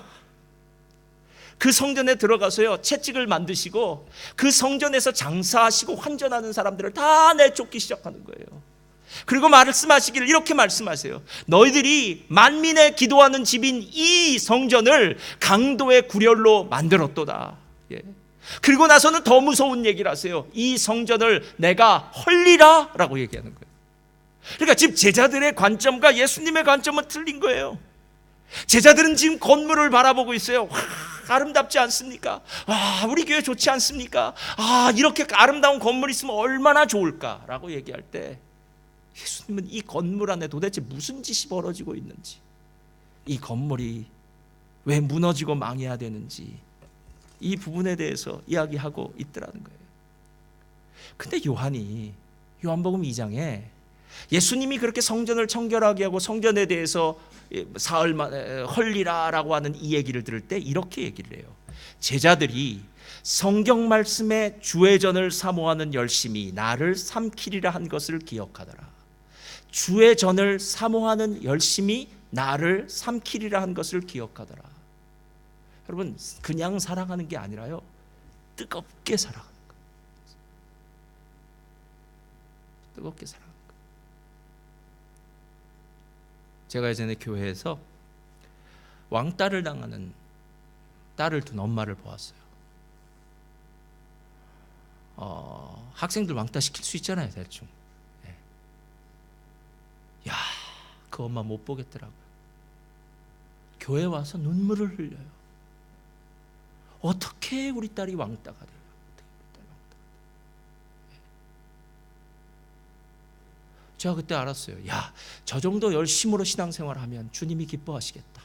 그 성전에 들어가서요, 채찍을 만드시고 그 성전에서 장사하시고 환전하는 사람들을 다 내쫓기 시작하는 거예요. 그리고 말씀하시기를 이렇게 말씀하세요. 너희들이 만민의 기도하는 집인 이 성전을 강도의 구렬로 만들었도다. 예. 그리고 나서는 더 무서운 얘기를 하세요. 이 성전을 내가 헐리라 라고 얘기하는 거예요. 그러니까 지금 제자들의 관점과 예수님의 관점은 틀린 거예요. 제자들은 지금 건물을 바라보고 있어요. 와, 아름답지 않습니까? 아, 우리 교회 좋지 않습니까? 아, 이렇게 아름다운 건물이 있으면 얼마나 좋을까라고 얘기할 때, 예수님은 이 건물 안에 도대체 무슨 짓이 벌어지고 있는지, 이 건물이 왜 무너지고 망해야 되는지, 이 부분에 대해서 이야기하고 있더라는 거예요. 근데 요한이 요한복음 2장에 예수님이 그렇게 성전을 청결하게 하고 성전에 대해서 사흘 만에 헐리라라고 하는 이 얘기를 들을 때 이렇게 얘기를 해요. 제자들이 성경 말씀에 주의전을 사모하는 열심이 나를 삼키리라 한 것을 기억하더라. 주의전을 사모하는 열심이 나를 삼키리라 한 것을 기억하더라. 여러분, 그냥 사랑하는 게 아니라요, 뜨겁게 사랑하는 거예요. 뜨겁게 사랑하는 거예요. 제가 예전에 교회에서 왕따를 당하는 딸을 둔 엄마를 보았어요. 학생들 왕따 시킬 수 있잖아요, 대충. 네. 야, 그 엄마 못 보겠더라고요. 교회 와서 눈물을 흘려요. 어떻게 우리 딸이 왕따가 돼요? 제가 그때 알았어요. 야, 저 정도 열심으로 신앙생활하면 주님이 기뻐하시겠다.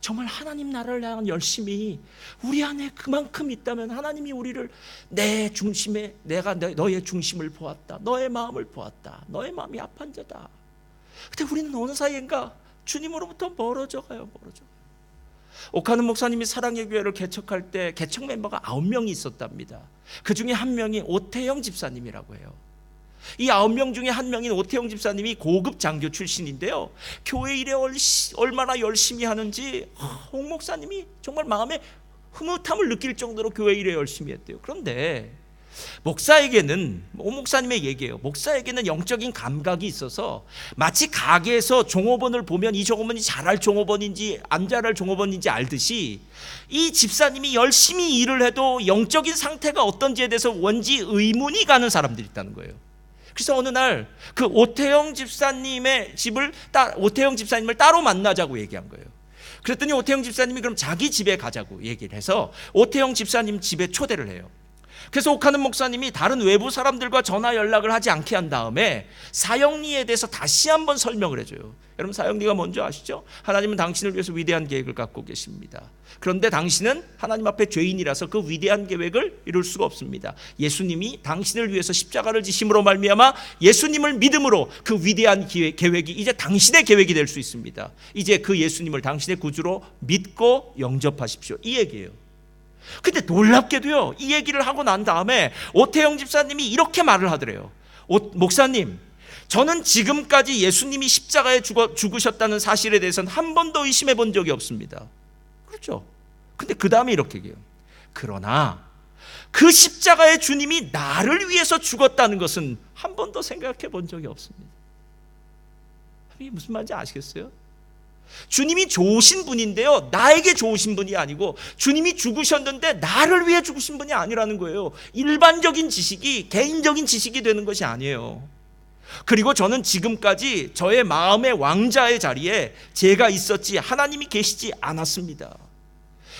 정말 하나님 나라를 향한 열심이 우리 안에 그만큼 있다면 하나님이 우리를 내 중심에, 내가 너의 중심을 보았다, 너의 마음을 보았다, 너의 마음이 아픈 자다. 근데 우리는 어느 사이인가 주님으로부터 멀어져 가요. 오카는 목사님이 사랑의 교회를 개척할 때 개척 멤버가 9명이 있었답니다. 그 중에 한 명이 오태영 집사님이라고 해요. 이 9명 중에 한 명인 오태영 집사님이 고급 장교 출신인데요, 교회 일에 얼마나 열심히 하는지 홍 목사님이 정말 마음에 흐뭇함을 느낄 정도로 교회 일에 열심히 했대요. 그런데 목사에게는, 오 목사님의 얘기예요, 목사에게는 영적인 감각이 있어서 마치 가게에서 종업원을 보면 이 종업원이 잘할 종업원인지 안 잘할 종업원인지 알듯이, 이 집사님이 열심히 일을 해도 영적인 상태가 어떤지에 대해서 원지 의문이 가는 사람들이 있다는 거예요. 그래서 어느 날 그 오태영 집사님의 오태영 집사님을 따로 만나자고 얘기한 거예요. 그랬더니 오태영 집사님이 그럼 자기 집에 가자고 얘기를 해서 오태영 집사님 집에 초대를 해요. 그래서 옥하는 목사님이 다른 외부 사람들과 전화 연락을 하지 않게 한 다음에 사형리에 대해서 다시 한번 설명을 해줘요. 여러분, 사형리가 뭔지 아시죠? 하나님은 당신을 위해서 위대한 계획을 갖고 계십니다. 그런데 당신은 하나님 앞에 죄인이라서 그 위대한 계획을 이룰 수가 없습니다. 예수님이 당신을 위해서 십자가를 지심으로 말미암아 예수님을 믿음으로 그 위대한 계획이 이제 당신의 계획이 될 수 있습니다. 이제 그 예수님을 당신의 구주로 믿고 영접하십시오, 이 얘기예요. 근데 놀랍게도요, 이 얘기를 하고 난 다음에 오태영 집사님이 이렇게 말을 하더래요. 목사님, 저는 지금까지 예수님이 십자가에 죽으셨다는 사실에 대해서는 한 번도 의심해 본 적이 없습니다. 그렇죠? 근데 그 다음에 이렇게 얘기해요. 그러나 그 십자가의 주님이 나를 위해서 죽었다는 것은 한 번도 생각해 본 적이 없습니다. 이게 무슨 말인지 아시겠어요? 주님이 좋으신 분인데요, 나에게 좋으신 분이 아니고 주님이 죽으셨는데 나를 위해 죽으신 분이 아니라는 거예요. 일반적인 지식이 개인적인 지식이 되는 것이 아니에요. 그리고 저는 지금까지 저의 마음의 왕자의 자리에 제가 있었지 하나님이 계시지 않았습니다.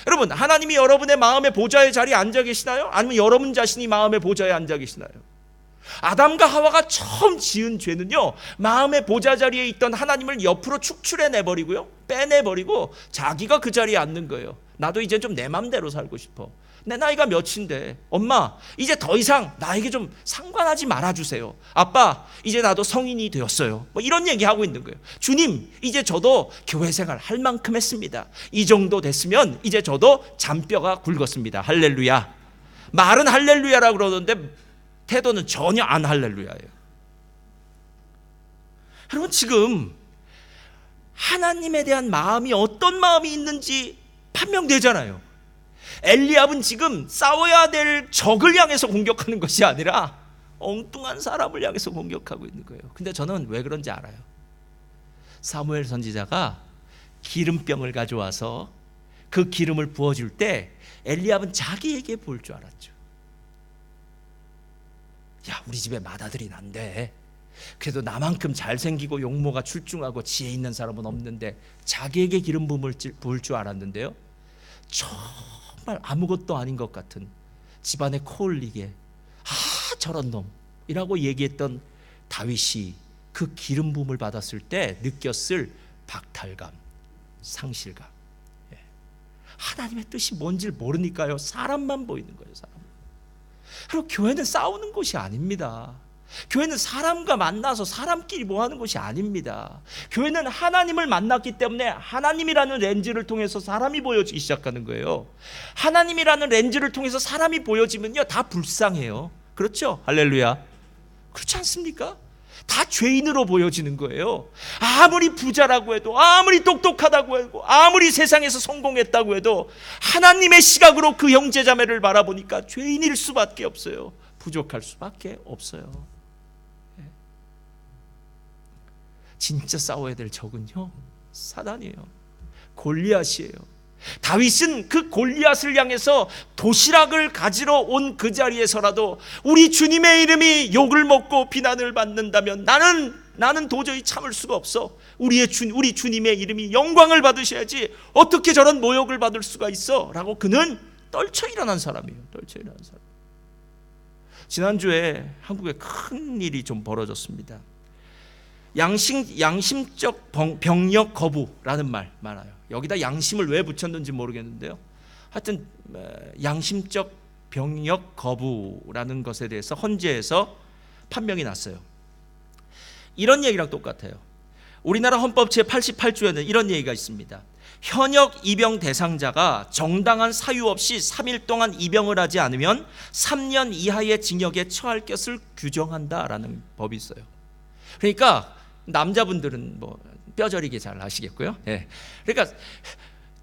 여러분, 하나님이 여러분의 마음의 보좌의 자리에 앉아 계시나요? 아니면 여러분 자신이 마음의 보좌에 앉아 계시나요? 아담과 하와가 처음 지은 죄는요, 마음의 보좌 자리에 있던 하나님을 옆으로 축출해 내버리고요, 빼내버리고 자기가 그 자리에 앉는 거예요. 나도 이제 좀 내 맘대로 살고 싶어. 내 나이가 몇인데 엄마 이제 더 이상 나에게 좀 상관하지 말아주세요. 아빠 이제 나도 성인이 되었어요. 뭐 이런 얘기하고 있는 거예요. 주님 이제 저도 교회 생활 할 만큼 했습니다. 이 정도 됐으면 이제 저도 잔뼈가 굵었습니다. 할렐루야. 말은 할렐루야라고 그러는데 태도는 전혀 안 할렐루야예요. 여러분 지금 하나님에 대한 마음이 어떤 마음이 있는지 판명되잖아요. 엘리압은 지금 싸워야 될 적을 향해서 공격하는 것이 아니라 엉뚱한 사람을 향해서 공격하고 있는 거예요. 근데 저는 왜 그런지 알아요. 사무엘 선지자가 기름병을 가져와서 그 기름을 부어줄 때 엘리압은 자기에게 부을 줄 알았죠. 야, 우리 집에 맏아들이 난데 그래도 나만큼 잘생기고 용모가 출중하고 지혜 있는 사람은 없는데 자기에게 기름 부을 줄 알았는데요, 정말 아무것도 아닌 것 같은 집안에 코 올리게 저런 놈이라고 얘기했던 다윗이 그 기름 부음을 받았을 때 느꼈을 박탈감, 상실감. 하나님의 뜻이 뭔지를 모르니까요, 사람만 보이는 거예요. 사람. 그리고 교회는 싸우는 곳이 아닙니다. 교회는 사람과 만나서 사람끼리 뭐 하는 곳이 아닙니다. 교회는 하나님을 만났기 때문에 하나님이라는 렌즈를 통해서 사람이 보여지기 시작하는 거예요. 하나님이라는 렌즈를 통해서 사람이 보여지면요, 다 불쌍해요. 그렇죠? 할렐루야. 그렇지 않습니까? 다 죄인으로 보여지는 거예요. 아무리 부자라고 해도, 아무리 똑똑하다고 해도, 아무리 세상에서 성공했다고 해도 하나님의 시각으로 그 형제자매를 바라보니까 죄인일 수밖에 없어요. 부족할 수밖에 없어요. 진짜 싸워야 될 적은요, 사단이에요. 골리앗이에요. 다윗은 그 골리앗을 향해서 도시락을 가지러 온 그 자리에서라도 우리 주님의 이름이 욕을 먹고 비난을 받는다면 나는 도저히 참을 수가 없어. 우리 주님의 이름이 영광을 받으셔야지 어떻게 저런 모욕을 받을 수가 있어? 라고 그는 떨쳐 일어난 사람이에요. 떨쳐 일어난 사람. 지난주에 한국에 큰 일이 좀 벌어졌습니다. 양심적 병력 거부라는 말 많아요. 여기다 양심을 왜 붙였는지 모르겠는데요, 하여튼 양심적 병력 거부라는 것에 대해서 헌재에서 판명이 났어요. 이런 얘기랑 똑같아요. 우리나라 헌법 제88조에는 이런 얘기가 있습니다. 현역 입영 대상자가 정당한 사유 없이 3일 동안 입영을 하지 않으면 3년 이하의 징역에 처할 것을 규정한다라는 법이 있어요. 그러니까 남자분들은 뭐 뼈저리게 잘 아시겠고요. 예. 그러니까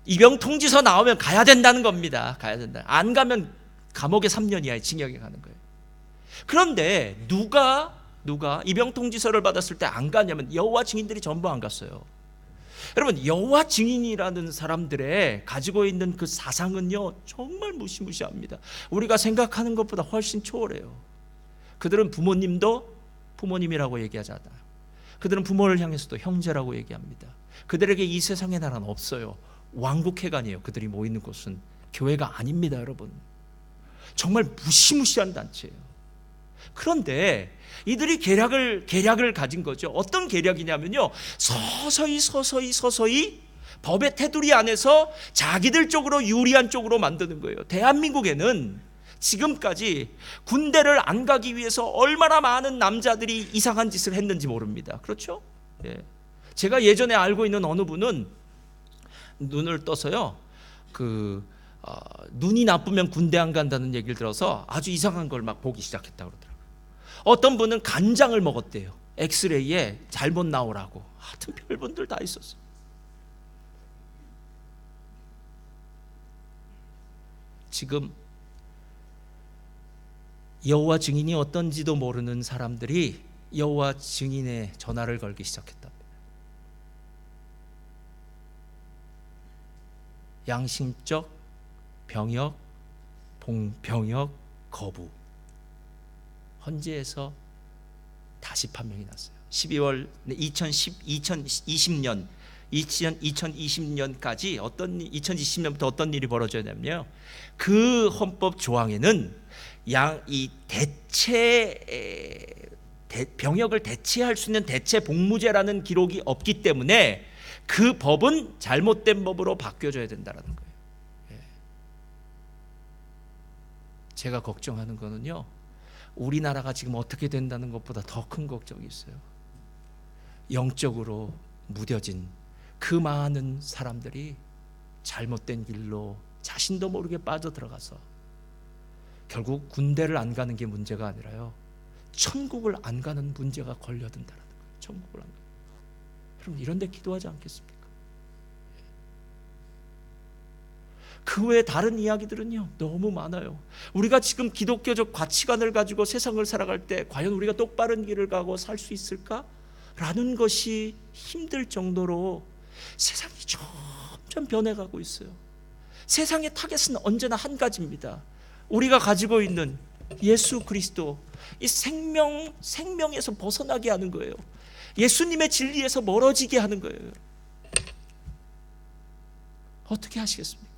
입영 통지서 나오면 가야 된다는 겁니다. 가야 된다. 안 가면 감옥에 3년 이하의 징역에 가는 거예요. 그런데 누가 입영 통지서를 받았을 때 안 가냐면 여호와 증인들이 전부 안 갔어요. 여러분, 여호와 증인이라는 사람들의 가지고 있는 그 사상은요, 정말 무시무시합니다. 우리가 생각하는 것보다 훨씬 초월해요. 그들은 부모님도 부모님이라고 얘기하지 않아요. 그들은 부모를 향해서도 형제라고 얘기합니다. 그들에게 이 세상의 나라는 없어요. 왕국회관이에요. 그들이 모이는 곳은 교회가 아닙니다. 여러분, 정말 무시무시한 단체예요. 그런데 이들이 계략을 가진 거죠. 어떤 계략이냐면요, 서서히 법의 테두리 안에서 자기들 쪽으로 유리한 쪽으로 만드는 거예요. 대한민국에는 지금까지 군대를 안 가기 위해서 얼마나 많은 남자들이 이상한 짓을 했는지 모릅니다. 그렇죠? 예. 제가 예전에 알고 있는 어느 분은 눈을 떠서요, 눈이 나쁘면 군대 안 간다는 얘기를 들어서 아주 이상한 걸 막 보기 시작했다고 그러더라고요. 어떤 분은 간장을 먹었대요. 엑스레이에 잘못 나오라고. 하여튼 별분들 다 있었어요. 지금 여호와 증인이 어떤지도 모르는 사람들이 여호와 증인의 전화를 걸기 시작했답니다. 양심적 병역 거부. 헌재에서 다시 판명이 났어요. 12월 2020년까지 2020년부터 어떤 일이 벌어졌냐면요, 그 헌법 조항에는 이 병역을 대체할 수 있는 대체 복무제라는 기록이 없기 때문에 그 법은 잘못된 법으로 바뀌어져야 된다는 거예요. 예. 제가 걱정하는 거는요, 우리나라가 지금 어떻게 된다는 것보다 더 큰 걱정이 있어요. 영적으로 무뎌진 그 많은 사람들이 잘못된 길로 자신도 모르게 빠져들어가서 결국 군대를 안 가는 게 문제가 아니라요, 천국을 안 가는 문제가 걸려든다는 거예요. 천국을 안 가는. 여러분, 이런 데 기도하지 않겠습니까? 그 외에 다른 이야기들은요, 너무 많아요. 우리가 지금 기독교적 가치관을 가지고 세상을 살아갈 때 과연 우리가 똑바른 길을 가고 살 수 있을까? 라는 것이 힘들 정도로 세상이 점점 변해가고 있어요. 세상의 타겟은 언제나 한 가지입니다. 우리가 가지고 있는 예수 그리스도, 이 생명에서 벗어나게 하는 거예요. 예수님의 진리에서 멀어지게 하는 거예요. 어떻게 하시겠습니까?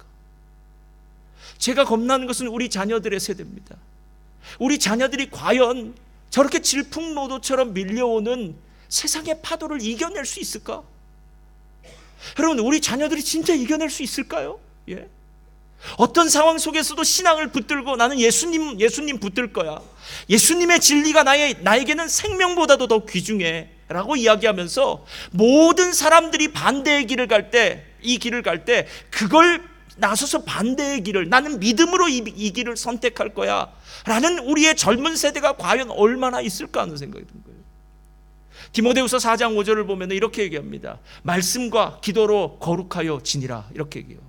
제가 겁나는 것은 우리 자녀들의 세대입니다. 우리 자녀들이 과연 저렇게 질풍노도처럼 밀려오는 세상의 파도를 이겨낼 수 있을까? 여러분, 우리 자녀들이 진짜 이겨낼 수 있을까요? 예? 어떤 상황 속에서도 신앙을 붙들고 나는 예수님 붙들 거야. 예수님의 진리가 나에게는 생명보다도 더 귀중해 라고 이야기하면서 모든 사람들이 반대의 길을 갈 때, 이 길을 갈 때 그걸 나서서 반대의 길을, 나는 믿음으로 이 길을 선택할 거야 라는 우리의 젊은 세대가 과연 얼마나 있을까 하는 생각이 든 거예요. 디모데후서 4장 5절을 보면 이렇게 얘기합니다. 말씀과 기도로 거룩하여 지니라, 이렇게 얘기해요.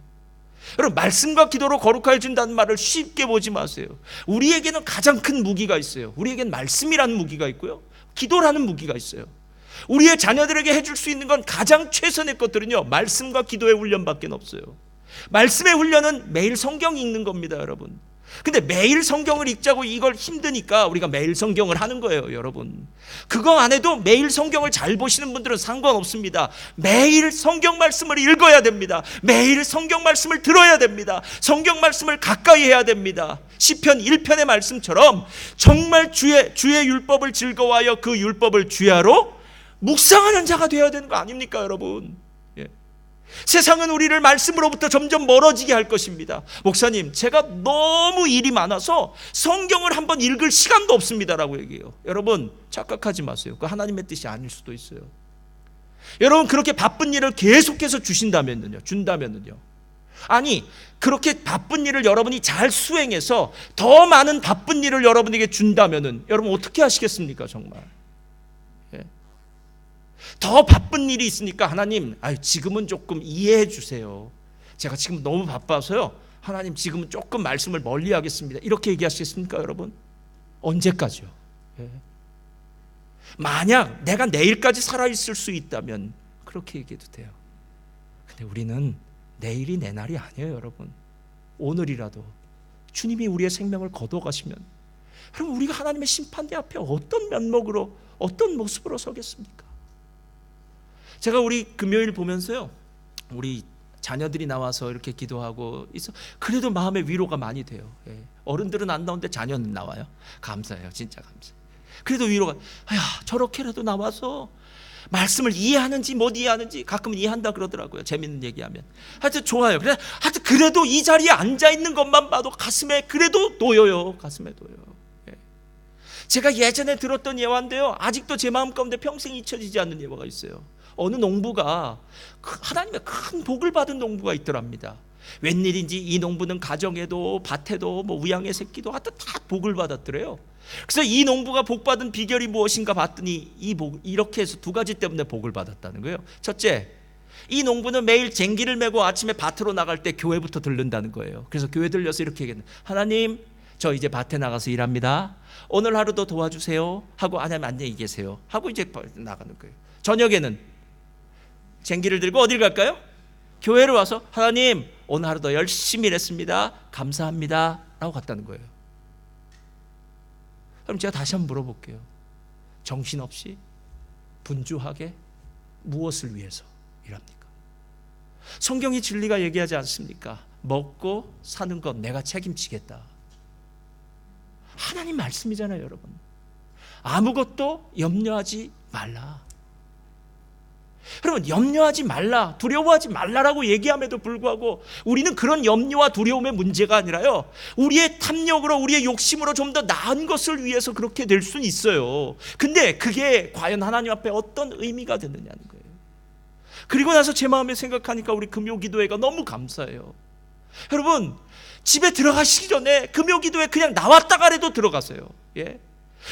여러분, 말씀과 기도로 거룩하여 진다는 말을 쉽게 보지 마세요. 우리에게는 가장 큰 무기가 있어요. 우리에게는 말씀이라는 무기가 있고요, 기도라는 무기가 있어요. 우리의 자녀들에게 해줄 수 있는 건 가장 최선의 것들은요, 말씀과 기도의 훈련밖에 없어요. 말씀의 훈련은 매일 성경 읽는 겁니다, 여러분. 근데 매일 성경을 읽자고 이걸 힘드니까 우리가 매일 성경을 하는 거예요, 여러분. 그거 안 해도 매일 성경을 잘 보시는 분들은 상관없습니다. 매일 성경 말씀을 읽어야 됩니다. 매일 성경 말씀을 들어야 됩니다. 성경 말씀을 가까이 해야 됩니다. 시편 1편의 말씀처럼 정말 주의 율법을 즐거워하여 그 율법을 주야로 묵상하는 자가 되어야 되는 거 아닙니까, 여러분? 세상은 우리를 말씀으로부터 점점 멀어지게 할 것입니다. 목사님, 제가 너무 일이 많아서 성경을 한번 읽을 시간도 없습니다라고 얘기해요. 여러분, 착각하지 마세요. 그 하나님의 뜻이 아닐 수도 있어요. 여러분, 그렇게 바쁜 일을 계속해서 준다면은요, 아니, 그렇게 바쁜 일을 여러분이 잘 수행해서 더 많은 바쁜 일을 여러분에게 준다면은 여러분 어떻게 하시겠습니까, 정말? 더 바쁜 일이 있으니까 하나님, 지금은 조금 이해해 주세요. 제가 지금 너무 바빠서요, 하나님 지금은 조금 말씀을 멀리 하겠습니다. 이렇게 얘기하시겠습니까, 여러분? 언제까지요? 만약 내가 내일까지 살아있을 수 있다면 그렇게 얘기해도 돼요. 근데 우리는 내일이 내 날이 아니에요, 여러분. 오늘이라도 주님이 우리의 생명을 거둬가시면, 그럼 우리가 하나님의 심판대 앞에 어떤 면목으로, 어떤 모습으로 서겠습니까? 제가 우리 금요일 보면서요, 우리 자녀들이 나와서 이렇게 기도하고 있어, 그래도 마음의 위로가 많이 돼요. 어른들은 안 나오는데 자녀는 나와요. 감사해요, 진짜 감사해요. 그래도 위로가, 저렇게라도 나와서 말씀을 이해하는지 못 이해하는지, 가끔은 이해한다 그러더라고요, 재밌는 얘기하면. 하여튼 좋아요. 그래도 이 자리에 앉아 있는 것만 봐도 가슴에 그래도 놓여요. 가슴에 놓여요. 제가 예전에 들었던 예화인데요, 아직도 제 마음 가운데 평생 잊혀지지 않는 예화가 있어요. 어느 농부가 하나님의 큰 복을 받은 농부가 있더랍니다. 웬일인지 이 농부는 가정에도 밭에도 우양의 새끼도 하여튼 다 복을 받았더래요. 그래서 이 농부가 복 받은 비결이 무엇인가 봤더니 이렇게 해서 두 가지 때문에 복을 받았다는 거예요. 첫째, 이 농부는 매일 쟁기를 메고 아침에 밭으로 나갈 때 교회부터 들른다는 거예요. 그래서 교회 들려서 이렇게 얘기했는데, 하나님, 저 이제 밭에 나가서 일합니다. 오늘 하루도 도와주세요 하고, 하나님 안녕히 계세요 하고 이제 나가는 거예요. 저녁에는 쟁기를 들고 어딜 갈까요? 교회로 와서, 하나님, 오늘 하루도 열심히 일했습니다, 감사합니다 라고 갔다는 거예요. 그럼 제가 다시 한번 물어볼게요. 정신없이 분주하게 무엇을 위해서 일합니까? 성경이 진리가 얘기하지 않습니까? 먹고 사는 것 내가 책임지겠다. 하나님 말씀이잖아요, 여러분. 아무것도 염려하지 말라. 여러분, 염려하지 말라, 두려워하지 말라라고 얘기함에도 불구하고 우리는 그런 염려와 두려움의 문제가 아니라요, 우리의 탐욕으로, 우리의 욕심으로 좀 더 나은 것을 위해서 그렇게 될 수는 있어요. 근데 그게 과연 하나님 앞에 어떤 의미가 되느냐는 거예요. 그리고 나서 제 마음에 생각하니까 우리 금요기도회가 너무 감사해요. 여러분, 집에 들어가시기 전에 금요기도회 그냥 나왔다가라도 들어가세요. 예?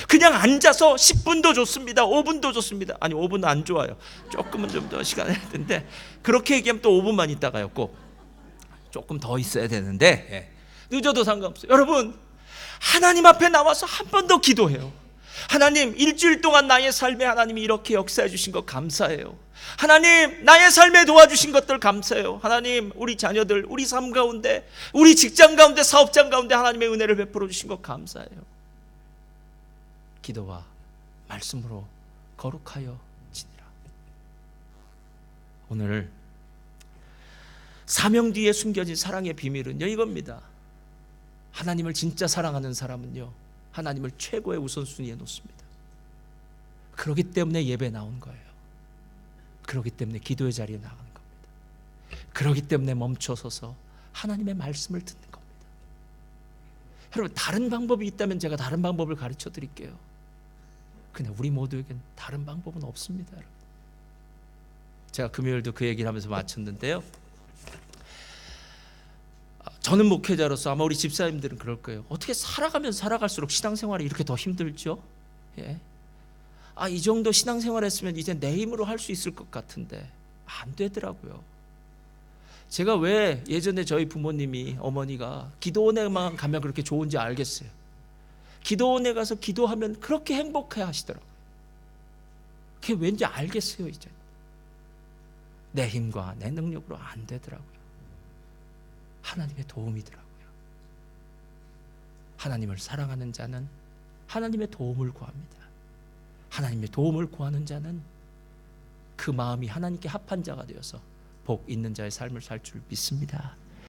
그냥 앉아서 10분도 좋습니다. 5분도 좋습니다. 아니, 5분은 안 좋아요. 조금은 좀 더 시간이 할 텐데, 그렇게 얘기하면 또 5분만 있다가요, 꼭 조금 더 있어야 되는데, 늦어도 상관없어요. 여러분, 하나님 앞에 나와서 한 번 더 기도해요. 하나님, 일주일 동안 나의 삶에 하나님이 이렇게 역사해 주신 것 감사해요. 하나님, 나의 삶에 도와주신 것들 감사해요. 하나님, 우리 자녀들, 우리 삶 가운데, 우리 직장 가운데, 사업장 가운데 하나님의 은혜를 베풀어 주신 것 감사해요. 기도와 말씀으로 거룩하여 지니라. 오늘 사명 뒤에 숨겨진 사랑의 비밀은요, 이겁니다. 하나님을 진짜 사랑하는 사람은요, 하나님을 최고의 우선순위에 놓습니다. 그렇기 때문에 예배에 나온 거예요. 그렇기 때문에 기도의 자리에 나가는 겁니다. 그렇기 때문에 멈춰서서 하나님의 말씀을 듣는 겁니다. 여러분, 다른 방법이 있다면 제가 다른 방법을 가르쳐 드릴게요. 근데 우리 모두에겐 다른 방법은 없습니다. 여러분. 제가 금요일도 그 얘기를 하면서 마쳤는데요, 저는 목회자로서 아마 우리 집사님들은 그럴 거예요. 어떻게 살아가면 살아갈수록 신앙생활이 이렇게 더 힘들죠? 예. 이 정도 신앙생활 했으면 이제 내 힘으로 할 수 있을 것 같은데 안 되더라고요. 제가 왜 예전에 저희 부모님이, 어머니가 기도원에만 가면 그렇게 좋은지 알겠어요. 기도원에 가서 기도하면 그렇게 행복해 하시더라고요. 그게 왠지 알겠어요. 이제 내 힘과 내 능력으로 안 되더라고요. 하나님의 도움이더라고요. 하나님을 사랑하는 자는 하나님의 도움을 구합니다. 하나님의 도움을 구하는 자는 그 마음이 하나님께 합한 자가 되어서 복 있는 자의 삶을 살 줄 믿습니다.